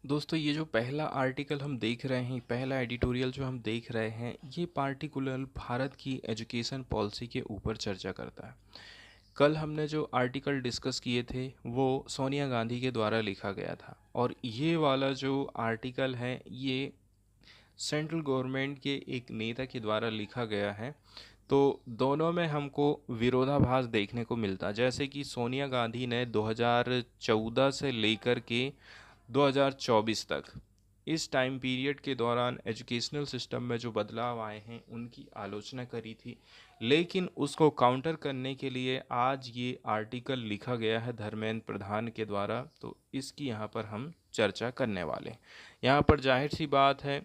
दोस्तों, ये जो पहला आर्टिकल हम देख रहे हैं, पहला एडिटोरियल जो हम देख रहे हैं, ये पार्टिकुलर भारत की एजुकेशन पॉलिसी के ऊपर चर्चा करता है। कल हमने जो आर्टिकल डिस्कस किए थे वो सोनिया गांधी के द्वारा लिखा गया था, और ये वाला जो आर्टिकल है ये सेंट्रल गवर्नमेंट के एक नेता के द्वारा लिखा गया है। तो दोनों में हमको विरोधाभास देखने को मिलता, जैसे कि सोनिया गांधी ने 2014 से लेकर के 2024 तक इस टाइम पीरियड के दौरान एजुकेशनल सिस्टम में जो बदलाव आए हैं उनकी आलोचना करी थी। लेकिन उसको काउंटर करने के लिए आज ये आर्टिकल लिखा गया है धर्मेंद्र प्रधान के द्वारा, तो इसकी यहाँ पर हम चर्चा करने वाले हैं। यहाँ पर जाहिर सी बात है,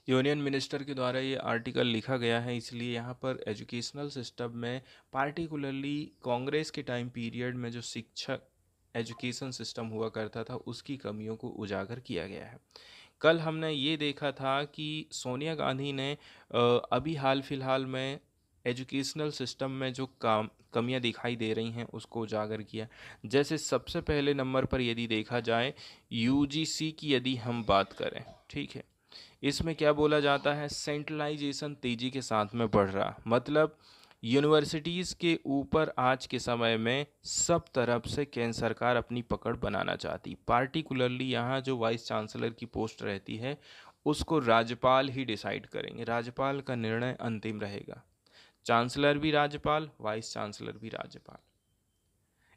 यूनियन मिनिस्टर के द्वारा ये आर्टिकल लिखा गया है, इसलिए यहाँ पर एजुकेशनल सिस्टम में पार्टिकुलरली कांग्रेस के टाइम पीरियड में जो शिक्षा एजुकेशन सिस्टम हुआ करता था उसकी कमियों को उजागर किया गया है। कल हमने ये देखा था कि सोनिया गांधी ने अभी हाल फिलहाल में एजुकेशनल सिस्टम में जो कमियां दिखाई दे रही हैं उसको उजागर किया। जैसे सबसे पहले नंबर पर यदि देखा जाए, यूजीसी की यदि हम बात करें, ठीक है, इसमें क्या बोला जाता है, सेंट्रलाइजेशन तेजी के साथ में बढ़ रहा, मतलब यूनिवर्सिटीज़ के ऊपर आज के समय में सब तरफ से केंद्र सरकार अपनी पकड़ बनाना चाहती। पार्टिकुलरली यहाँ जो वाइस चांसलर की पोस्ट रहती है उसको राज्यपाल ही डिसाइड करेंगे, राज्यपाल का निर्णय अंतिम रहेगा। चांसलर भी राज्यपाल, वाइस चांसलर भी राज्यपाल।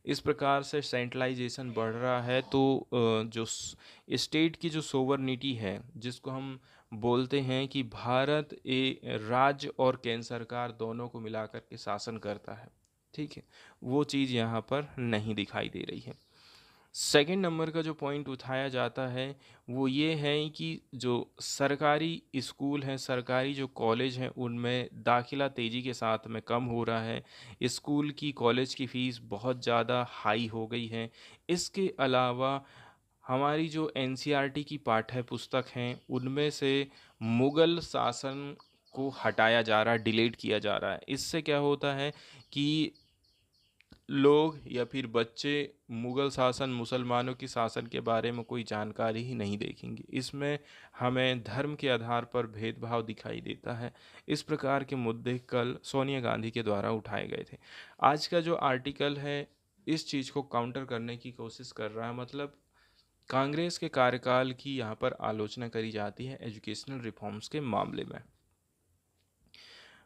इस प्रकार से सेंट्रलाइजेशन बढ़ रहा है। तो जो स्टेट की जो सोवरनिटी है, जिसको हम बोलते हैं कि भारत राज्य और केंद्र सरकार दोनों को मिलाकर के शासन करता है, ठीक है, वो चीज़ यहाँ पर नहीं दिखाई दे रही है। सेकंड नंबर का जो पॉइंट उठाया जाता है वो ये है कि जो सरकारी स्कूल हैं, सरकारी जो कॉलेज हैं, उनमें दाखिला तेज़ी के साथ में कम हो रहा है। स्कूल की कॉलेज की फ़ीस बहुत ज़्यादा हाई हो गई है। इसके अलावा हमारी जो एनसीईआरटी की पाठ्य पुस्तक हैं उनमें से मुग़ल शासन को हटाया जा रहा है, डिलीट किया जा रहा है। इससे क्या होता है कि लोग या फिर बच्चे मुग़ल शासन, मुसलमानों की शासन के बारे में कोई जानकारी ही नहीं देखेंगे। इसमें हमें धर्म के आधार पर भेदभाव दिखाई देता है। इस प्रकार के मुद्दे कल सोनिया गांधी के द्वारा उठाए गए थे। आज का जो आर्टिकल है इस चीज़ को काउंटर करने की कोशिश कर रहा है, मतलब कांग्रेस के कार्यकाल की यहाँ पर आलोचना करी जाती है एजुकेशनल रिफॉर्म्स के मामले में।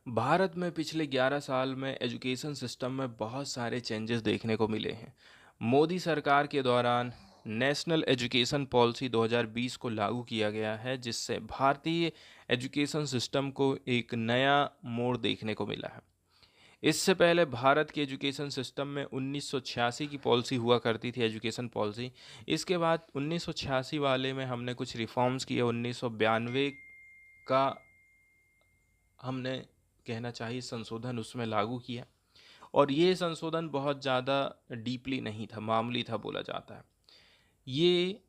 भारत में पिछले 11 साल में एजुकेशन सिस्टम में बहुत सारे चेंजेस देखने को मिले हैं। मोदी सरकार के दौरान नेशनल एजुकेशन पॉलिसी 2020 को लागू किया गया है, जिससे भारतीय एजुकेशन सिस्टम को एक नया मोड़ देखने को मिला है। इससे पहले भारत के एजुकेशन सिस्टम में 1986 की पॉलिसी हुआ करती थी, एजुकेशन पॉलिसी। इसके बाद 1986 वाले में हमने कुछ रिफॉर्म्स किए। 1992 का हमने कहना चाहिए संशोधन उसमें लागू किया, और ये संशोधन बहुत ज़्यादा डीपली नहीं था, मामूली था बोला जाता है। ये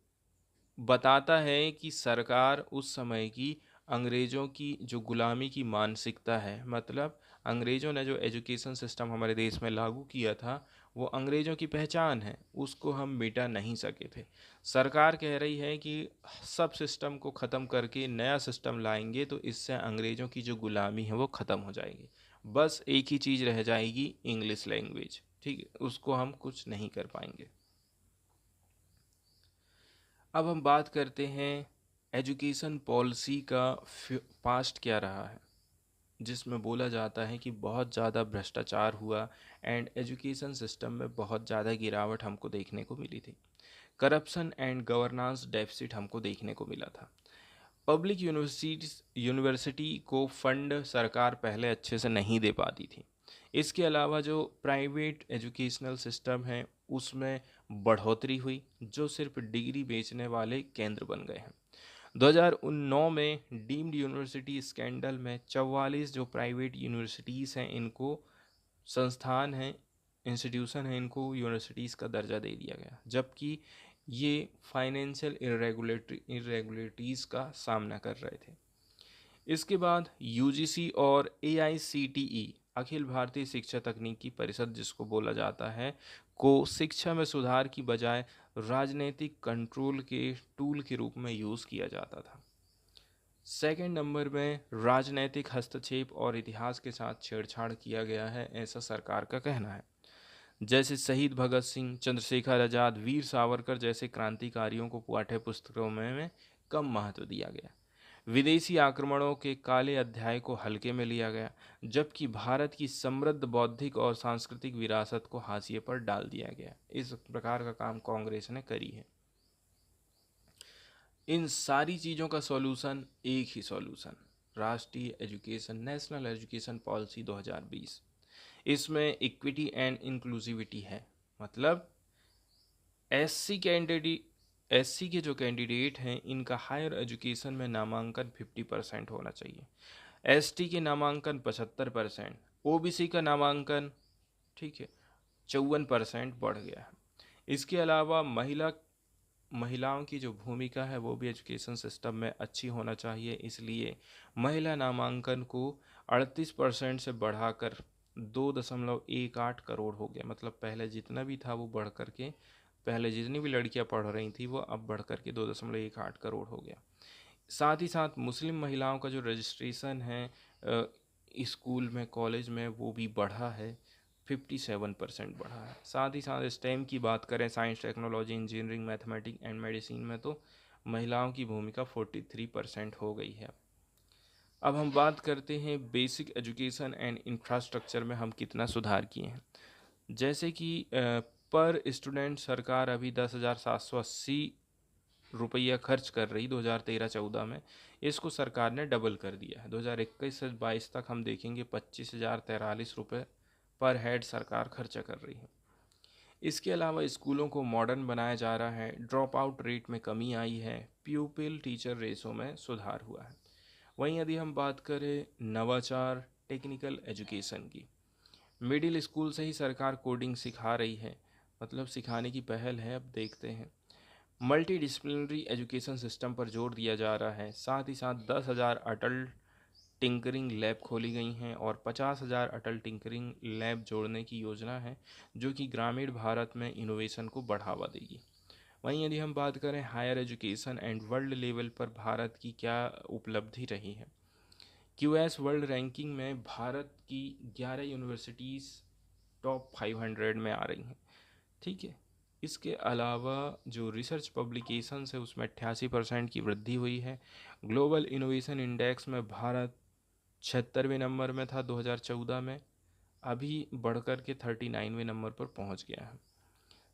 बताता है कि सरकार उस समय की अंग्रेज़ों की जो गुलामी की मानसिकता है, मतलब अंग्रेज़ों ने जो एजुकेशन सिस्टम हमारे देश में लागू किया था वो अंग्रेज़ों की पहचान है, उसको हम मिटा नहीं सके थे। सरकार कह रही है कि सब सिस्टम को ख़त्म करके नया सिस्टम लाएंगे तो इससे अंग्रेज़ों की जो गुलामी है वो ख़त्म हो जाएगी। बस एक ही चीज़ रह जाएगी, इंग्लिश लैंग्वेज, ठीक है, उसको हम कुछ नहीं कर पाएंगे। अब हम बात करते हैं एजुकेशन पॉलिसी का पास्ट क्या रहा है, जिसमें बोला जाता है कि बहुत ज़्यादा भ्रष्टाचार हुआ एंड एजुकेशन सिस्टम में बहुत ज़्यादा गिरावट हमको देखने को मिली थी। करप्शन एंड गवर्नेंस डेफिसिट हमको देखने को मिला था। पब्लिक यूनिवर्सिटी को फंड सरकार पहले अच्छे से नहीं दे पाती थी। इसके अलावा जो प्राइवेट एजुकेशनल सिस्टम है उसमें बढ़ोतरी हुई, जो सिर्फ डिग्री बेचने वाले केंद्र बन गए हैं। 2009 में डीम्ड यूनिवर्सिटी स्कैंडल में 44 जो प्राइवेट यूनिवर्सिटीज़ हैं इनको, संस्थान हैं, इंस्टीट्यूशन हैं, इनको यूनिवर्सिटीज़ का दर्जा दे दिया गया, जबकि ये फाइनेंशियल इरेगुलरिटीज़ का सामना कर रहे थे। इसके बाद यूजीसी और एआईसीटीई, अखिल भारतीय शिक्षा तकनीकी परिषद जिसको बोला जाता है, को शिक्षा में सुधार की बजाय राजनीतिक कंट्रोल के टूल के रूप में यूज़ किया जाता था। सेकंड नंबर में राजनीतिक हस्तक्षेप और इतिहास के साथ छेड़छाड़ किया गया है, ऐसा सरकार का कहना है। जैसे शहीद भगत सिंह, चंद्रशेखर आज़ाद, वीर सावरकर जैसे क्रांतिकारियों को पाठ्य पुस्तकों में कम महत्व दिया गया। विदेशी आक्रमणों के काले अध्याय को हल्के में लिया गया, जबकि भारत की समृद्ध बौद्धिक और सांस्कृतिक विरासत को हाशिए पर डाल दिया गया। इस प्रकार का काम कांग्रेस ने करी है। इन सारी चीज़ों का सॉल्यूशन एक ही सॉल्यूशन, राष्ट्रीय एजुकेशन नेशनल एजुकेशन पॉलिसी 2020। इसमें इक्विटी एंड इंक्लूसिविटी है, मतलब एससी कैंडिडेट एससी के जो कैंडिडेट हैं इनका हायर एजुकेशन में नामांकन 50% होना चाहिए, एसटी के नामांकन 75%, ओबीसी का नामांकन ठीक है 54% बढ़ गया है। इसके अलावा महिलाओं की जो भूमिका है वो भी एजुकेशन सिस्टम में अच्छी होना चाहिए, इसलिए महिला नामांकन को 38% से बढ़ाकर 2.18 करोड़ हो गया। मतलब पहले जितना भी था वो बढ़ करके, पहले जितनी भी लड़कियां पढ़ रही थी वो अब बढ़ करके 2.18 करोड़ हो गया। साथ ही साथ मुस्लिम महिलाओं का जो रजिस्ट्रेशन है स्कूल में कॉलेज में वो भी बढ़ा है, 57% बढ़ा है। साथ ही साथ स्टेम की बात करें, science technology engineering mathematics and medicine में तो महिलाओं की भूमिका 43% हो गई है। अब हम बात करते हैं बेसिक एजुकेशन एंड इंफ्रास्ट्रक्चर में हम कितना सुधार किए हैं। जैसे कि पर स्टूडेंट सरकार अभी 10,780 रुपया खर्च कर रही 2013-14 में, इसको सरकार ने डबल कर दिया है। 2021 से 22 तक हम देखेंगे 25,043 रुपये पर हेड सरकार खर्चा कर रही है। इसके अलावा स्कूलों को मॉडर्न बनाया जा रहा है, ड्रॉप आउट रेट में कमी आई है, प्यूपिल टीचर रेशो में सुधार हुआ है। वहीं यदि हम बात करें नवाचार टेक्निकल एजुकेशन की, मिडिल स्कूल से ही सरकार कोडिंग सिखा रही है, मतलब सिखाने की पहल है। अब देखते हैं, मल्टी डिसिप्लिनरी एजुकेशन सिस्टम पर जोर दिया जा रहा है। साथ ही साथ 10,000 अटल टिंकरिंग लैब खोली गई हैं और 50,000 अटल टिंकरिंग लैब जोड़ने की योजना है, जो कि ग्रामीण भारत में इनोवेशन को बढ़ावा देगी। वहीं यदि हम बात करें higher education and world level पर भारत की क्या उपलब्धि रही है, क्यूएस वर्ल्ड रैंकिंग में भारत की 11 यूनिवर्सिटीज़ टॉप 500 में आ रही हैं। ठीक है, इसके अलावा जो रिसर्च पब्लिकेशंस है उसमें 88% की वृद्धि हुई है। ग्लोबल इनोवेशन इंडेक्स में भारत 76वें नंबर में था 2014 में, अभी बढ़कर के 39वें नंबर पर पहुंच गया है।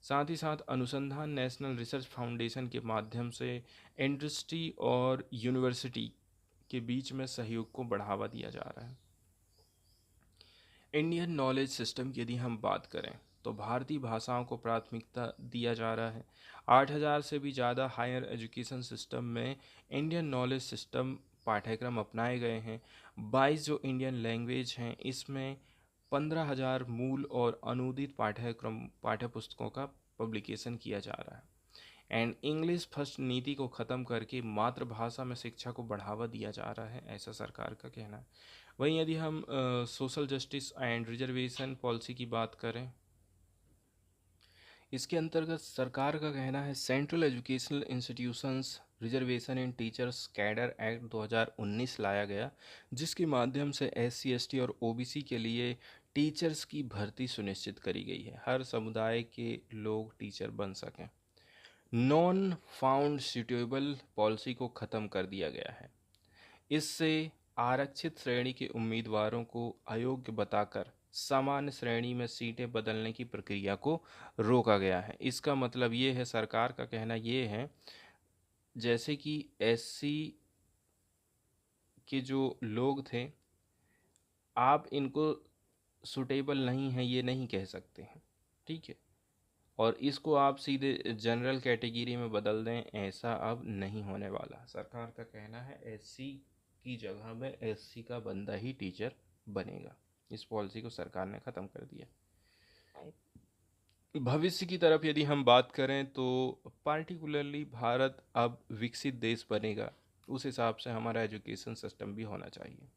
साथ ही साथ अनुसंधान नेशनल रिसर्च फाउंडेशन के माध्यम से इंडस्ट्री और यूनिवर्सिटी के बीच में सहयोग को बढ़ावा दिया जा रहा है। इंडियन नॉलेज सिस्टम की यदि हम बात करें तो भारतीय भाषाओं को प्राथमिकता दिया जा रहा है। 8,000 से भी ज़्यादा हायर एजुकेशन सिस्टम में इंडियन नॉलेज सिस्टम पाठ्यक्रम अपनाए गए हैं। 22 जो इंडियन लैंग्वेज हैं इसमें 15,000 मूल और अनूदित पाठ्य पुस्तकों का पब्लिकेशन किया जा रहा है। एंड इंग्लिश फर्स्ट नीति को ख़त्म करके मातृभाषा में शिक्षा को बढ़ावा दिया जा रहा है, ऐसा सरकार का कहना है। वहीं यदि हम social justice and reservation policy की बात करें, इसके अंतर्गत सरकार का कहना है सेंट्रल एजुकेशनल इंस्टीट्यूशंस रिजर्वेशन इन टीचर्स कैडर एक्ट 2019 लाया गया, जिसके माध्यम से SC ST और OBC के लिए टीचर्स की भर्ती सुनिश्चित करी गई है, हर समुदाय के लोग टीचर बन सकें। नॉन फाउंड सूटेबल पॉलिसी को ख़त्म कर दिया गया है। इससे आरक्षित श्रेणी के उम्मीदवारों को अयोग्य बताकर सामान्य श्रेणी में सीटें बदलने की प्रक्रिया को रोका गया है। इसका मतलब ये है, सरकार का कहना ये है, जैसे कि SC के जो लोग थे, आप इनको सूटेबल नहीं है ये नहीं कह सकते हैं, ठीक है, और इसको आप सीधे जनरल कैटेगरी में बदल दें, ऐसा अब नहीं होने वाला। सरकार का कहना है SC की जगह में SC का बंदा ही टीचर बनेगा। इस पॉलिसी को सरकार ने ख़त्म कर दिया। भविष्य की तरफ यदि हम बात करें तो पार्टिकुलरली भारत अब विकसित देश बनेगा, उस हिसाब से हमारा एजुकेशन सिस्टम भी होना चाहिए।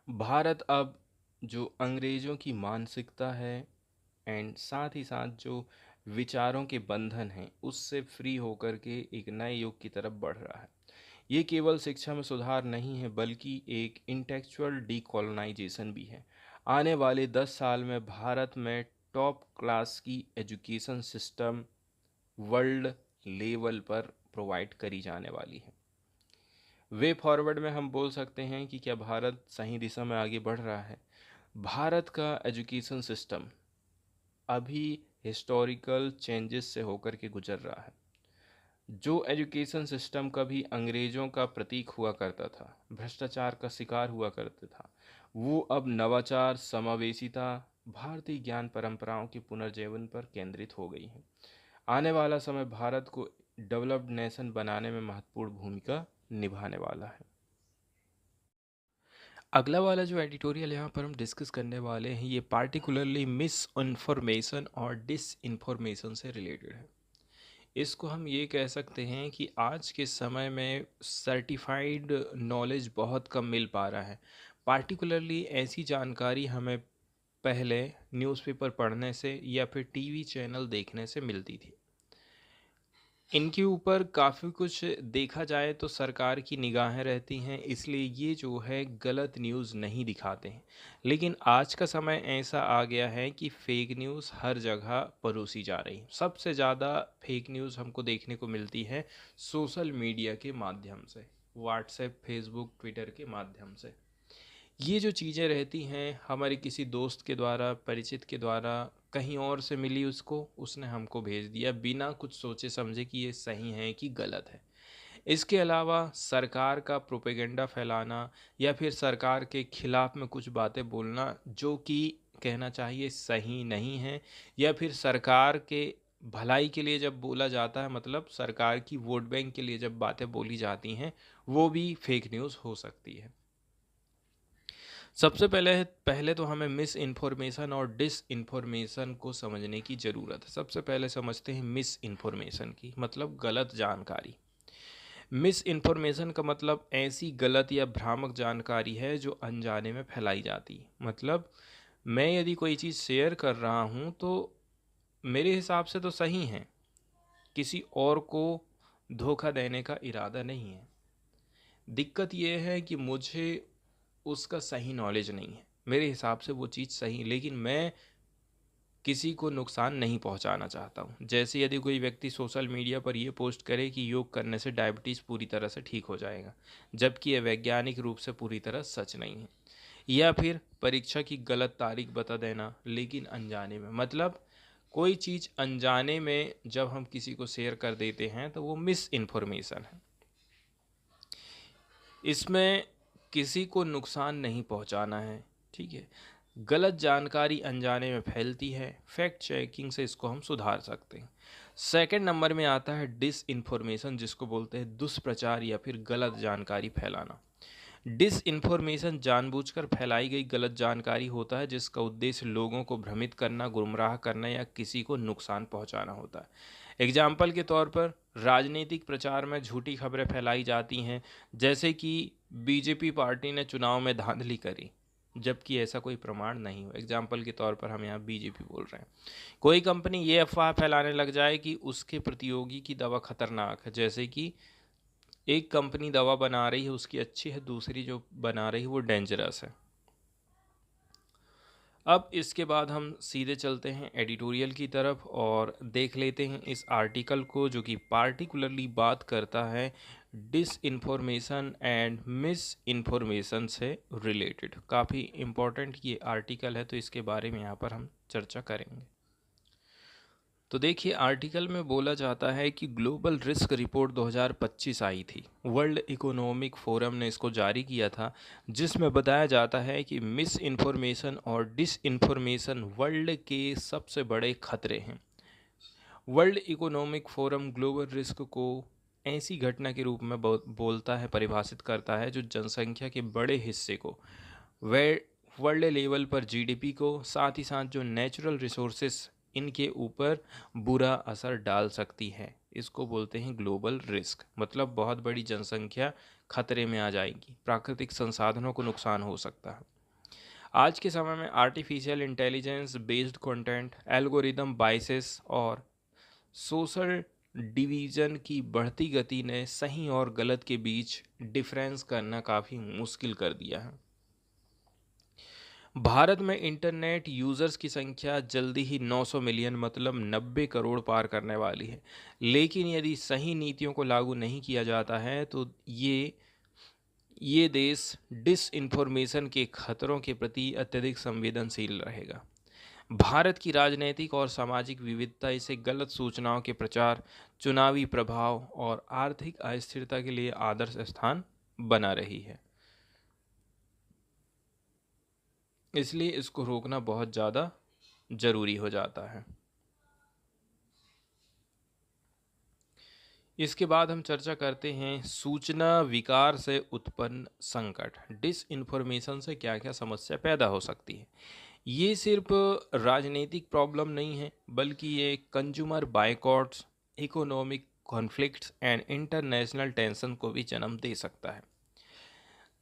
भारत अब जो अंग्रेज़ों की मानसिकता है एंड साथ ही साथ जो विचारों के बंधन हैं उससे फ्री होकर के एक नए युग की तरफ बढ़ रहा है। ये केवल शिक्षा में सुधार नहीं है बल्कि एक इंटेलेक्चुअल डीकोलोनाइजेशन भी है। आने वाले 10 साल में भारत में टॉप क्लास की एजुकेशन सिस्टम वर्ल्ड लेवल पर प्रोवाइड करी जाने वाली है। वे फॉरवर्ड में हम बोल सकते हैं कि क्या भारत सही दिशा में आगे बढ़ रहा है। भारत का एजुकेशन सिस्टम अभी हिस्टोरिकल चेंजेस से होकर के गुजर रहा है। जो एजुकेशन सिस्टम कभी अंग्रेज़ों का प्रतीक हुआ करता था, भ्रष्टाचार का शिकार हुआ करता था, वो अब नवाचार, समावेशिता, भारतीय ज्ञान परंपराओं के पुनर्जीवन पर केंद्रित हो गई है। आने वाला समय भारत को डेवलप्ड नेशन बनाने में महत्वपूर्ण भूमिका निभाने वाला है। अगला वाला जो एडिटोरियल यहाँ पर हम डिस्कस करने वाले हैं ये पार्टिकुलरली मिस इन्फॉर्मेशन और डिस इन्फॉर्मेशन से रिलेटेड है। इसको हम ये कह सकते हैं कि आज के समय में सर्टिफाइड नॉलेज बहुत कम मिल पा रहा है। पार्टिकुलरली ऐसी जानकारी हमें पहले न्यूज़पेपर पढ़ने से या फिर टीवी चैनल देखने से मिलती थी। इनके ऊपर काफ़ी कुछ देखा जाए तो सरकार की निगाहें रहती हैं, इसलिए ये जो है गलत न्यूज़ नहीं दिखाते हैं। लेकिन आज का समय ऐसा आ गया है कि फेक न्यूज़ हर जगह परोसी जा रही है। सबसे ज़्यादा फेक न्यूज़ हमको देखने को मिलती है सोशल मीडिया के माध्यम से, व्हाट्सएप, फेसबुक, ट्विटर के माध्यम से। ये जो चीज़ें रहती हैं हमारे किसी दोस्त के द्वारा, परिचित के द्वारा कहीं और से मिली उसको, उसने हमको भेज दिया बिना कुछ सोचे समझे कि ये सही है कि गलत है। इसके अलावा सरकार का प्रोपेगेंडा फैलाना या फिर सरकार के खिलाफ में कुछ बातें बोलना जो कि कहना चाहिए सही नहीं है, या फिर सरकार के भलाई के लिए जब बोला जाता है, मतलब सरकार की वोट बैंक के लिए जब बातें बोली जाती हैं, वो भी फेक न्यूज़ हो सकती है। सबसे पहले तो हमें मिस इन्फॉर्मेशन और डिस इन्फॉर्मेशन को समझने की ज़रूरत है। सबसे पहले समझते हैं मिस इन्फॉर्मेशन की, मतलब गलत जानकारी। मिस इन्फॉर्मेशन का मतलब ऐसी गलत या भ्रामक जानकारी है जो अनजाने में फैलाई जाती है। मतलब मैं यदि कोई चीज़ शेयर कर रहा हूँ तो मेरे हिसाब से तो सही है, किसी और को धोखा देने का इरादा नहीं है। दिक्कत ये है कि मुझे उसका सही नॉलेज नहीं है, मेरे हिसाब से वो चीज़ सही, लेकिन मैं किसी को नुकसान नहीं पहुंचाना चाहता हूं। जैसे यदि कोई व्यक्ति सोशल मीडिया पर ये पोस्ट करे कि योग करने से डायबिटीज़ पूरी तरह से ठीक हो जाएगा, जबकि यह वैज्ञानिक रूप से पूरी तरह सच नहीं है। या फिर परीक्षा की गलत तारीख बता देना लेकिन अनजाने में, मतलब कोई चीज़ अनजाने में जब हम किसी को शेयर कर देते हैं तो वो मिस इन्फॉर्मेशन है। इसमें किसी को नुकसान नहीं पहुंचाना है, ठीक है। गलत जानकारी अनजाने में फैलती है, फैक्ट चेकिंग से इसको हम सुधार सकते हैं। सेकंड नंबर में आता है डिस इन्फॉर्मेशन, जिसको बोलते हैं दुष्प्रचार या फिर गलत जानकारी फैलाना। डिस इन्फॉर्मेशन जानबूझकर फैलाई गई गलत जानकारी होता है जिसका उद्देश्य लोगों को भ्रमित करना, गुमराह करना या किसी को नुकसान पहुंचाना होता है। एग्जाम्पल के तौर पर राजनीतिक प्रचार में झूठी खबरें फैलाई जाती हैं, जैसे कि बीजेपी पार्टी ने चुनाव में धांधली करी, जबकि ऐसा कोई प्रमाण नहीं हो। एग्जाम्पल के तौर पर हम यहाँ बीजेपी बोल रहे हैं। कोई कंपनी ये अफवाह फैलाने लग जाए कि उसके प्रतियोगी की दवा खतरनाक है, जैसे कि एक कंपनी दवा बना रही है उसकी अच्छी है, दूसरी जो बना रही है वो डेंजरस है। अब इसके बाद हम सीधे चलते हैं एडिटोरियल की तरफ और देख लेते हैं इस आर्टिकल को, जो कि पार्टिकुलरली बात करता है disinformation and misinformation से रिलेटेड। काफ़ी इम्पोर्टेंट ये आर्टिकल है तो इसके बारे में यहाँ पर हम चर्चा करेंगे। तो देखिए, आर्टिकल में बोला जाता है कि ग्लोबल रिस्क रिपोर्ट 2025 आई थी, वर्ल्ड इकोनॉमिक फोरम ने इसको जारी किया था, जिसमें बताया जाता है कि मिस इन्फॉर्मेशन और डिस इन्फॉर्मेशन वर्ल्ड के सबसे बड़े खतरे हैं। World economic forum global risk को ऐसी घटना के रूप में बोलता है, परिभाषित करता है जो जनसंख्या के बड़े हिस्से को, वे वर्ल्ड लेवल पर जीडीपी को, साथ ही साथ जो नेचुरल रिसोर्सेस इनके ऊपर बुरा असर डाल सकती है। इसको बोलते हैं ग्लोबल रिस्क। मतलब बहुत बड़ी जनसंख्या खतरे में आ जाएगी, प्राकृतिक संसाधनों को नुकसान हो सकता है। आज के समय में artificial intelligence based content, algorithm biases और सोशल डिवीजन की बढ़ती गति ने सही और गलत के बीच डिफरेंस करना काफ़ी मुश्किल कर दिया है। भारत में इंटरनेट यूज़र्स की संख्या जल्दी ही 900 मिलियन मतलब 90 करोड़ पार करने वाली है। लेकिन यदि सही नीतियों को लागू नहीं किया जाता है तो ये देश डिसइंफॉर्मेशन के खतरों के प्रति अत्यधिक संवेदनशील रहेगा। भारत की राजनीतिक और सामाजिक विविधता इसे गलत सूचनाओं के प्रचार, चुनावी प्रभाव और आर्थिक अस्थिरता के लिए आदर्श स्थान बना रही है। इसलिए इसको रोकना बहुत ज़्यादा ज़रूरी हो जाता है। इसके बाद हम चर्चा करते हैं सूचना विकार से उत्पन्न संकट। डिसइंफॉर्मेशन से क्या क्या समस्या पैदा हो सकती है। ये सिर्फ राजनीतिक प्रॉब्लम नहीं है, बल्कि ये consumer boycotts, economic conflicts and international tension को भी जन्म दे सकता है।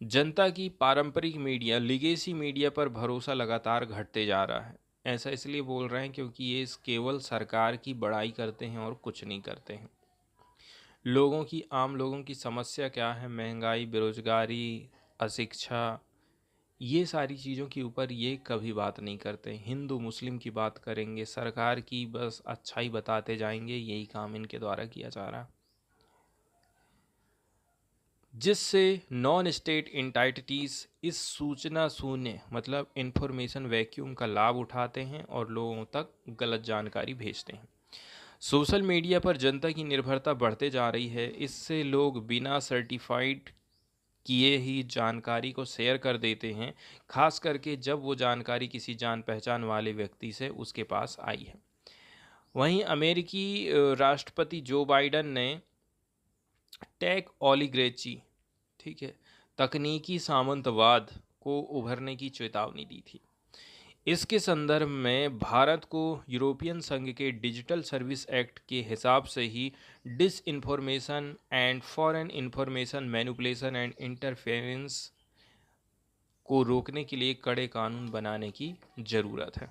जनता की पारंपरिक मीडिया, लिगेसी मीडिया पर भरोसा लगातार घटते जा रहा है। ऐसा इसलिए बोल रहे हैं क्योंकि ये केवल सरकार की बड़ाई करते हैं और कुछ नहीं करते हैं। आम लोगों की समस्या क्या है, महंगाई, बेरोजगारी, अशिक्षा, ये सारी चीज़ों के ऊपर ये कभी बात नहीं करते। हिंदू मुस्लिम की बात करेंगे, सरकार की बस अच्छाई बताते जाएंगे, यही काम इनके द्वारा किया जा रहा है, जिससे नॉन स्टेट इंटाइटिटीज़ इस सूचना शून्य मतलब इंफॉर्मेशन वैक्यूम का लाभ उठाते हैं और लोगों तक गलत जानकारी भेजते हैं। सोशल मीडिया पर जनता की निर्भरता बढ़ते जा रही है। इससे लोग बिना सर्टिफाइड किए ही जानकारी को शेयर कर देते हैं, खास करके जब वो जानकारी किसी जान पहचान वाले व्यक्ति से उसके पास आई है। वहीं अमेरिकी राष्ट्रपति जो बाइडन ने टेक ओलिगरेची, ठीक है, तकनीकी सामंतवाद को उभरने की चेतावनी दी थी। इसके संदर्भ में भारत को यूरोपियन संघ के डिजिटल सर्विस एक्ट के हिसाब से ही disinformation and foreign information manipulation and interference को रोकने के लिए कड़े कानून बनाने की ज़रूरत है।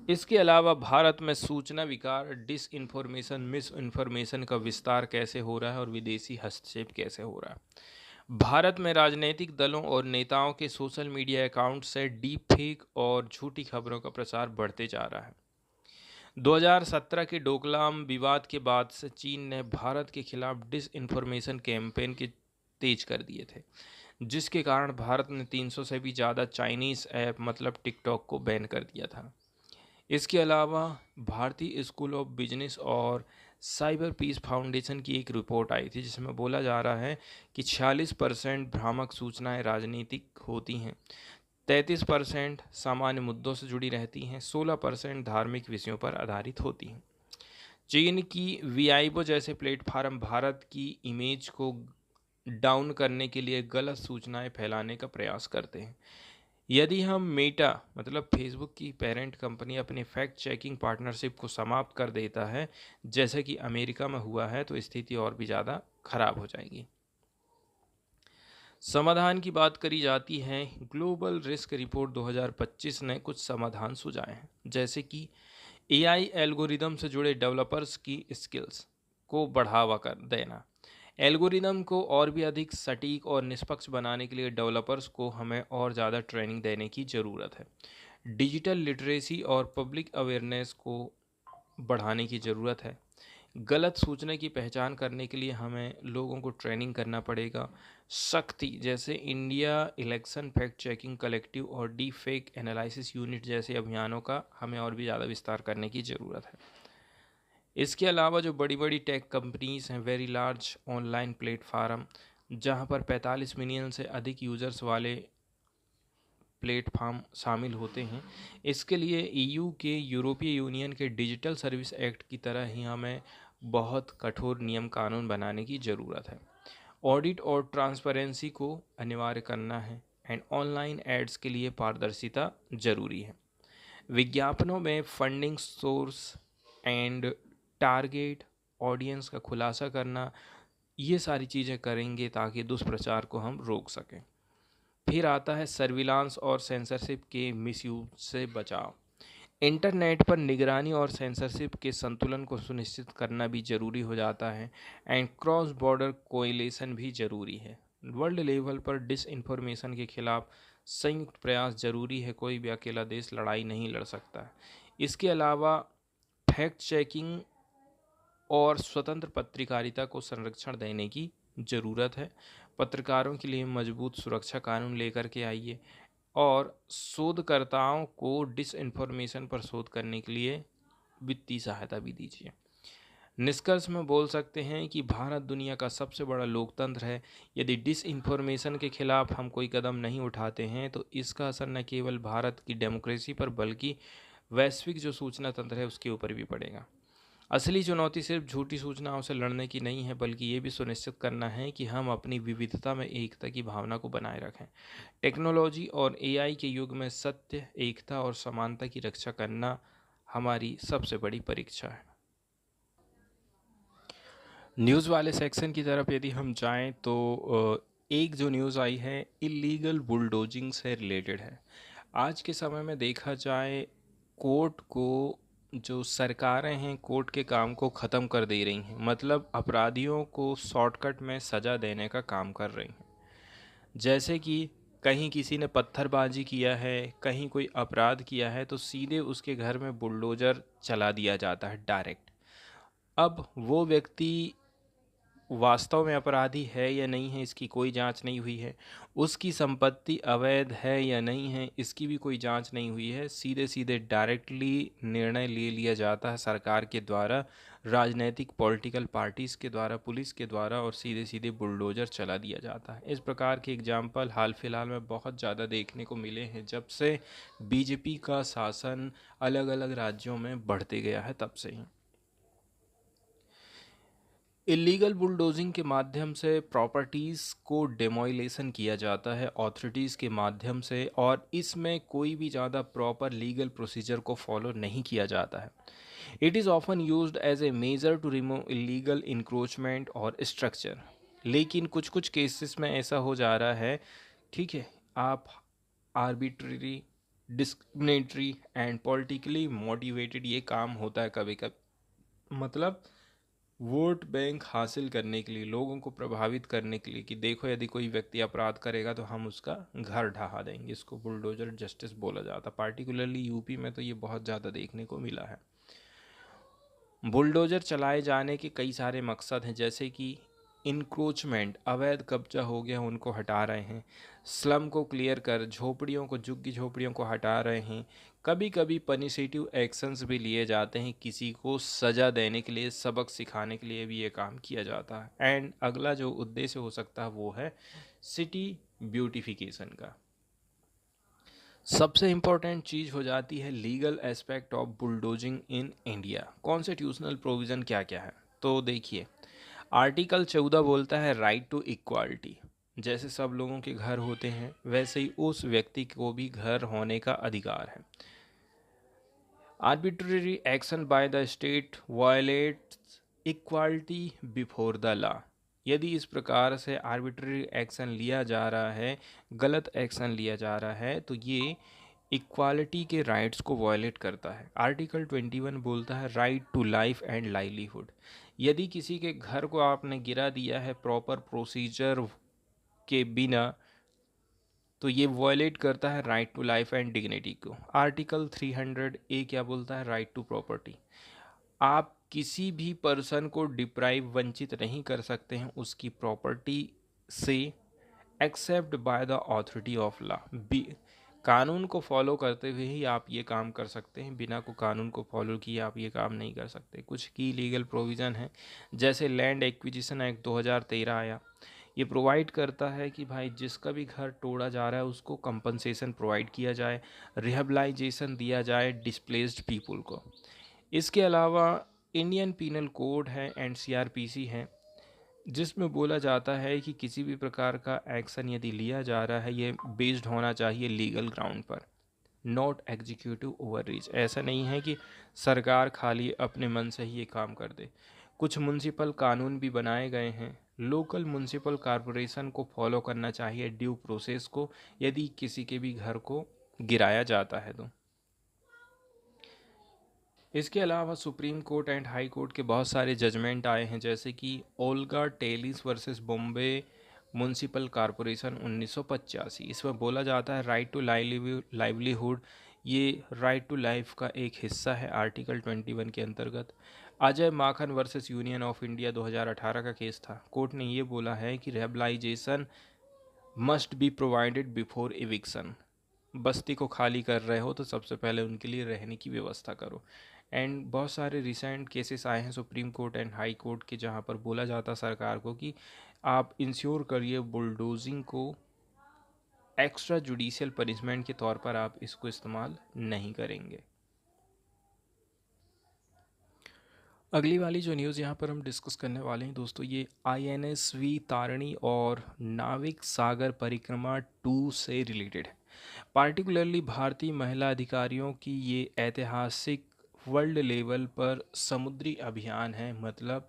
इसके अलावा भारत में सूचना विकार, डिसइंफॉर्मेशन, मिस इन्फॉर्मेशन का विस्तार कैसे हो रहा है और विदेशी हस्तक्षेप कैसे हो रहा है। भारत में राजनीतिक दलों और नेताओं के सोशल मीडिया अकाउंट से डीप फेक और झूठी खबरों का प्रसार बढ़ते जा रहा है। 2017 के डोकलाम विवाद के बाद से चीन ने भारत के खिलाफ डिसइंफॉर्मेशन कैंपेन के तेज कर दिए थे, जिसके कारण भारत ने 300 से भी ज़्यादा चाइनीज़ ऐप मतलब टिकटॉक को बैन कर दिया था। इसके अलावा भारतीय स्कूल ऑफ बिजनेस और साइबर पीस फाउंडेशन की एक रिपोर्ट आई थी, जिसमें बोला जा रहा है कि 46% भ्रामक सूचनाएं राजनीतिक होती हैं, 33% सामान्य मुद्दों से जुड़ी रहती हैं, 16% धार्मिक विषयों पर आधारित होती हैं। चीन की वीआईबो जैसे प्लेटफार्म भारत की इमेज को डाउन करने के लिए गलत सूचनाएं फैलाने का प्रयास करते हैं। यदि हम मेटा मतलब फेसबुक की पेरेंट कंपनी अपने फैक्ट चेकिंग पार्टनरशिप को समाप्त कर देता है, जैसे कि अमेरिका में हुआ है, तो स्थिति और भी ज़्यादा खराब हो जाएगी। समाधान की बात करी जाती है। ग्लोबल रिस्क रिपोर्ट 2025 ने कुछ समाधान सुझाए हैं, जैसे कि एआई एल्गोरिदम से जुड़े डेवलपर्स की स्किल्स को बढ़ावा कर देना। एल्गोरिदम को और भी अधिक सटीक और निष्पक्ष बनाने के लिए डेवलपर्स को हमें और ज़्यादा ट्रेनिंग देने की ज़रूरत है। डिजिटल लिटरेसी और पब्लिक अवेयरनेस को बढ़ाने की ज़रूरत है। गलत सूचना की पहचान करने के लिए हमें लोगों को ट्रेनिंग करना पड़ेगा। शक्ति जैसे India election fact checking collective और डी फेक एनालिसिस यूनिट जैसे अभियानों का हमें और भी ज़्यादा विस्तार करने की ज़रूरत है। इसके अलावा जो बड़ी बड़ी टेक कंपनीज़ हैं, वेरी लार्ज ऑनलाइन प्लेटफार्म, जहां पर 45 मिलियन से अधिक यूज़र्स वाले प्लेटफार्म शामिल होते हैं, इसके लिए ईयू के यूरोपीय यूनियन के डिजिटल सर्विस एक्ट की तरह ही हमें बहुत कठोर नियम कानून बनाने की ज़रूरत है। ऑडिट और ट्रांसपेरेंसी को अनिवार्य करना है एंड ऑनलाइन एड्स के लिए पारदर्शिता ज़रूरी है। विज्ञापनों में funding source and target audience का खुलासा करना, ये सारी चीज़ें करेंगे ताकि दुष्प्रचार को हम रोक सकें। फिर आता है सर्विलांस और सेंसरशिप के मिसयूज से बचाव। इंटरनेट पर निगरानी और सेंसरशिप के संतुलन को सुनिश्चित करना भी जरूरी हो जाता है। एंड क्रॉस बॉर्डर कोएलिशन भी जरूरी है। वर्ल्ड लेवल पर डिसइंफॉर्मेशन के खिलाफ संयुक्त प्रयास जरूरी है, कोई भी अकेला देश लड़ाई नहीं लड़ सकता। इसके अलावा फैक्ट चेकिंग और स्वतंत्र पत्रकारिता को संरक्षण देने की ज़रूरत है। पत्रकारों के लिए मजबूत सुरक्षा कानून लेकर के आइए और शोधकर्ताओं को डिसइंफॉर्मेशन पर शोध करने के लिए वित्तीय सहायता भी दीजिए। निष्कर्ष में बोल सकते हैं कि भारत दुनिया का सबसे बड़ा लोकतंत्र है। यदि डिसइंफॉर्मेशन के खिलाफ हम कोई कदम नहीं उठाते हैं तो इसका असर न केवल भारत की डेमोक्रेसी पर बल्कि वैश्विक जो सूचना तंत्र है उसके ऊपर भी पड़ेगा। असली चुनौती सिर्फ झूठी सूचनाओं से लड़ने की नहीं है, बल्कि ये भी सुनिश्चित करना है कि हम अपनी विविधता में एकता की भावना को बनाए रखें। टेक्नोलॉजी और एआई के युग में सत्य, एकता और समानता की रक्षा करना हमारी सबसे बड़ी परीक्षा है। न्यूज़ वाले सेक्शन की तरफ यदि हम जाएं तो एक जो न्यूज़ आई है इलीगल बुलडोजिंग से रिलेटेड है। आज के समय में देखा जाए कोर्ट को जो सरकारें हैं कोर्ट के काम को ख़त्म कर दे रही हैं, मतलब अपराधियों को शॉर्टकट में सज़ा देने का काम कर रही हैं। जैसे कि कहीं किसी ने पत्थरबाजी किया है, कहीं कोई अपराध किया है तो सीधे उसके घर में बुलडोज़र चला दिया जाता है डायरेक्ट। अब वो व्यक्ति वास्तव में अपराधी है या नहीं है इसकी कोई जांच नहीं हुई है, उसकी संपत्ति अवैध है या नहीं है इसकी भी कोई जांच नहीं हुई है। सीधे सीधे डायरेक्टली निर्णय ले लिया जाता है सरकार के द्वारा, राजनीतिक पॉलिटिकल पार्टीज़ के द्वारा, पुलिस के द्वारा, और सीधे सीधे बुलडोज़र चला दिया जाता है। इस प्रकार के एग्जाम्पल हाल फिलहाल में बहुत ज़्यादा देखने को मिले हैं। जब से बीजेपी का शासन अलग अलग राज्यों में बढ़ते गया है तब से ही इलीगल बुलडोजिंग के माध्यम से प्रॉपर्टीज़ को डेमोलिशन किया जाता है अथॉरिटीज़ के माध्यम से, और इसमें कोई भी ज़्यादा प्रॉपर लीगल प्रोसीजर को फॉलो नहीं किया जाता है। It is often used as a measure to remove illegal encroachment और स्ट्रक्चर। लेकिन कुछ कुछ केसेस में ऐसा हो जा रहा है, ठीक है, आप arbitrary, discriminatory and politically motivated ये काम होता है कभी कभी, मतलब वोट बैंक हासिल करने के लिए, लोगों को प्रभावित करने के लिए कि देखो यदि कोई व्यक्ति अपराध करेगा तो हम उसका घर ढहा देंगे। इसको बुलडोजर जस्टिस बोला जाता है। पार्टिकुलरली यूपी में तो ये बहुत ज़्यादा देखने को मिला है। बुलडोजर चलाए जाने के कई सारे मकसद हैं, जैसे कि इंक्रोचमेंट, अवैध कब्जा हो गया उनको हटा रहे हैं, स्लम को क्लियर कर झोपड़ियों को, झुग्गी झोपड़ियों को हटा रहे हैं। कभी कभी पनिशेटिव एक्शंस भी लिए जाते हैं, किसी को सज़ा देने के लिए, सबक सिखाने के लिए भी ये काम किया जाता है। एंड अगला जो उद्देश्य हो सकता है वो है सिटी ब्यूटिफिकेशन का। सबसे इम्पॉर्टेंट चीज़ हो जाती है legal aspect of bulldozing in India. Constitutional provision क्या क्या है तो देखिए, आर्टिकल 14 बोलता है राइट टू इक्वालिटी। जैसे सब लोगों के घर होते हैं वैसे ही उस व्यक्ति को भी घर होने का अधिकार है। Arbitrary action by the state violets equality before the law. यदि इस प्रकार से आर्बिट्रेरी एक्शन लिया जा रहा है, गलत एक्शन लिया जा रहा है, तो ये इक्वालिटी के राइट्स को वायलेट करता है। आर्टिकल 21 बोलता है right to life and livelihood. यदि किसी के घर को आपने गिरा दिया है प्रॉपर प्रोसीजर के बिना, तो ये वायलेट करता है right to life and dignity को। आर्टिकल 300A क्या बोलता है? Right to property. आप किसी भी पर्सन को डिप्राइव, वंचित नहीं कर सकते हैं उसकी प्रॉपर्टी से, except by the authority of law. कानून को फॉलो करते हुए ही आप ये काम कर सकते हैं, बिना को कानून को फॉलो किए आप ये काम नहीं कर सकते। कुछ की लीगल प्रोविज़न है, जैसे लैंड एक्विजिशन एक्ट 2013 आया। ये प्रोवाइड करता है कि भाई जिसका भी घर तोड़ा जा रहा है उसको कंपनसेशन प्रोवाइड किया जाए, रिहेबिलाइजेशन दिया जाए डिस्प्लेस्ड पीपल को। इसके अलावा इंडियन पीनल कोड है, NCRPC है, जिसमें बोला जाता है कि किसी भी प्रकार का एक्शन यदि लिया जा रहा है ये बेस्ड होना चाहिए लीगल ग्राउंड पर, नॉट एग्जीक्यूटिव ओवररीच। ऐसा नहीं है कि सरकार खाली अपने मन से ही ये काम कर दे। कुछ म्युनिसिपल कानून भी बनाए गए हैं लोकल म्युनिसिपल कॉरपोरेशन को फॉलो करना चाहिए ड्यू प्रोसेस को यदि किसी के भी घर को गिराया जाता है तो। इसके अलावा supreme court and high court के बहुत सारे जजमेंट आए हैं, जैसे कि Olga Tellis versus Bombay municipal corporation 1985। इसमें बोला जाता है राइट टू लाइवलीहुड, ये राइट टू लाइफ का एक हिस्सा है आर्टिकल 21 के अंतर्गत। अजय माखन वर्सेस यूनियन ऑफ इंडिया 2018 का केस था। कोर्ट ने ये बोला है कि rehabilitation must be provided before eviction. बस्ती को खाली कर रहे हो तो सबसे पहले उनके लिए रहने की व्यवस्था करो। एंड बहुत सारे रिसेंट केसेस आए हैं supreme court and high court के, जहां पर बोला जाता सरकार को कि आप इंश्योर करिए बुलडोजिंग को एक्स्ट्रा जुडिशियल पनिशमेंट के तौर पर आप इसको इस्तेमाल नहीं करेंगे। अगली वाली जो न्यूज़ यहाँ पर हम डिस्कस करने वाले हैं दोस्तों, ये INSV तारिणी और नाविक सागर परिक्रमा 2 से रिलेटेड है। पार्टिकुलरली भारतीय महिला अधिकारियों की ये ऐतिहासिक वर्ल्ड लेवल पर समुद्री अभियान है, मतलब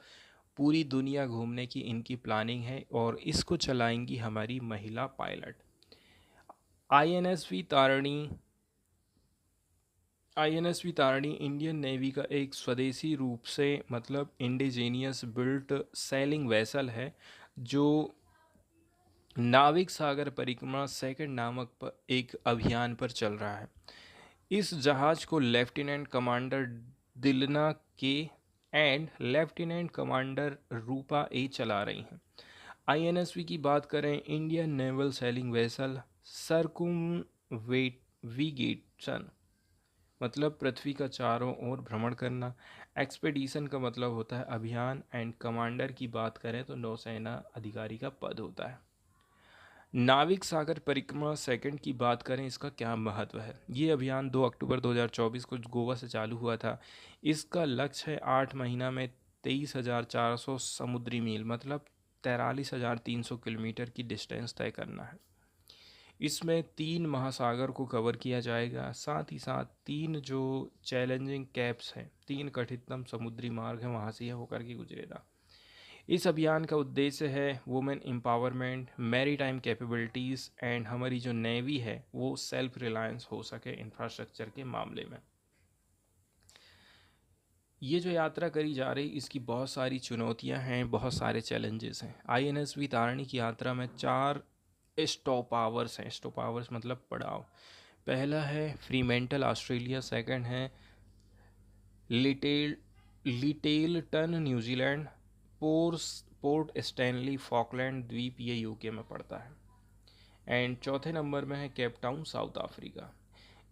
पूरी दुनिया घूमने की इनकी प्लानिंग है और इसको चलाएंगी हमारी महिला pilot. INSV Tarini Indian navy का एक स्वदेशी रूप से मतलब इंडिजीनियस बिल्ट सेलिंग वेसल है, जो नाविक सागर परिक्रमा सेकंड नामक पर एक अभियान पर चल रहा है। इस जहाज को लेफ्टिनेंट कमांडर दिलना के एंड लेफ्टिनेंट कमांडर रूपा ए चला रही हैं। INSV की बात करें, इंडियन नेवल सेलिंग वेसल सर्कुमवेविगेशन मतलब पृथ्वी का चारों ओर भ्रमण करना। एक्सपेडिशन का मतलब होता है अभियान, एंड कमांडर की बात करें तो नौसेना अधिकारी का पद होता है। नाविक सागर परिक्रमा सेकंड की बात करें, इसका क्या महत्व है। ये अभियान 2 अक्टूबर 2024 को गोवा से चालू हुआ था। इसका लक्ष्य है 8 महीना में 23,400 समुद्री मील मतलब 43,300 किलोमीटर की डिस्टेंस तय करना है। इसमें 3 महासागर को कवर किया जाएगा, साथ ही साथ 3 जो चैलेंजिंग कैप्स हैं, 3 कठिनतम समुद्री मार्ग हैं, वहाँ से यह होकर के गुजरेगा। इस अभियान का उद्देश्य है women empowerment, maritime capabilities and हमारी जो नेवी है वो सेल्फ रिलायंस हो सके इंफ्रास्ट्रक्चर के मामले में। ये जो यात्रा करी जा रही इसकी बहुत सारी चुनौतियां हैं, बहुत सारे चैलेंजेस हैं। INSV तारिणी की यात्रा में 4 स्टॉप आवर्स हैं। स्टॉप आवर्स मतलब पड़ाव। पहला है फ्रीमेंटल ऑस्ट्रेलिया, सेकंड है लिटेलटन न्यूजीलैंड, पोर्ट स्टैनली फॉकलैंड द्वीप, ये UK में पड़ता है। एंड चौथे नंबर में है केप टाउन साउथ अफ्रीका।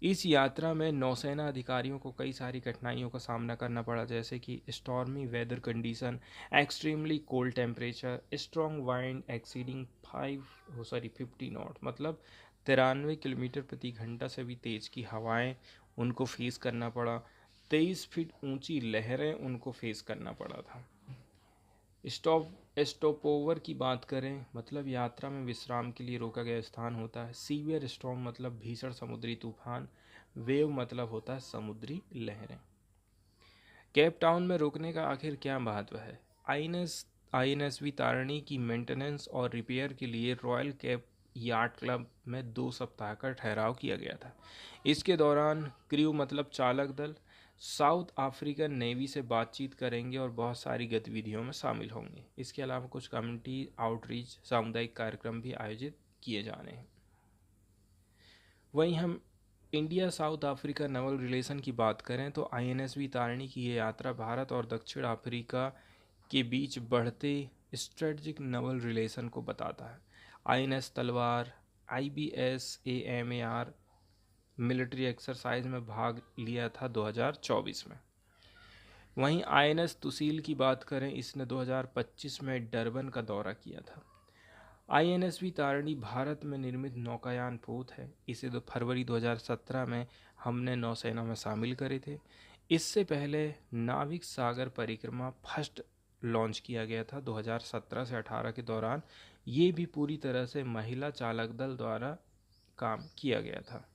इस यात्रा में नौसेना अधिकारियों को कई सारी कठिनाइयों का सामना करना पड़ा, जैसे कि stormy weather condition, extremely cold temperature, strong wind exceeding 50 knot मतलब 93 किलोमीटर प्रति घंटा से भी तेज़ की हवाएं उनको फेस करना पड़ा। 23 फीट ऊंची लहरें उनको फेस करना पड़ा था। स्टॉपोवर की बात करें, मतलब यात्रा में विश्राम के लिए रोका गया स्थान होता है। सीवियर स्टॉर्म मतलब भीषण समुद्री तूफान। वेव मतलब होता है समुद्री लहरें। केप टाउन में रुकने का आखिर क्या महत्व है। INSV तारिणी की मेंटेनेंस और रिपेयर के लिए रॉयल केप यार्ड क्लब में 2 सप्ताह का ठहराव किया गया था। इसके दौरान क्रू मतलब चालक दल साउथ अफ्रीकन नेवी से बातचीत करेंगे और बहुत सारी गतिविधियों में शामिल होंगे। इसके अलावा कुछ कम्युनिटी आउटरीच सामुदायिक कार्यक्रम भी आयोजित किए जाने हैं। वहीं हम India south Africa naval relation की बात करें तो INSV तारिणी की ये यात्रा भारत और दक्षिण अफ्रीका के बीच बढ़ते स्ट्रेटजिक नेवल रिलेशन को बताता है। INS तलवार, IBS AMAR मिलिट्री एक्सरसाइज में भाग लिया था 2024 में। वहीं INS तुसील की बात करें, इसने 2025 में डरबन का दौरा किया था। INSV तारिणी भारत में निर्मित नौकायान पोत है। इसे फरवरी 2017 में हमने नौसेना में शामिल करे थे। इससे पहले नाविक सागर परिक्रमा फर्स्ट लॉन्च किया गया था 2017 से 18 के दौरान। ये भी पूरी तरह से महिला चालक दल द्वारा काम किया गया था।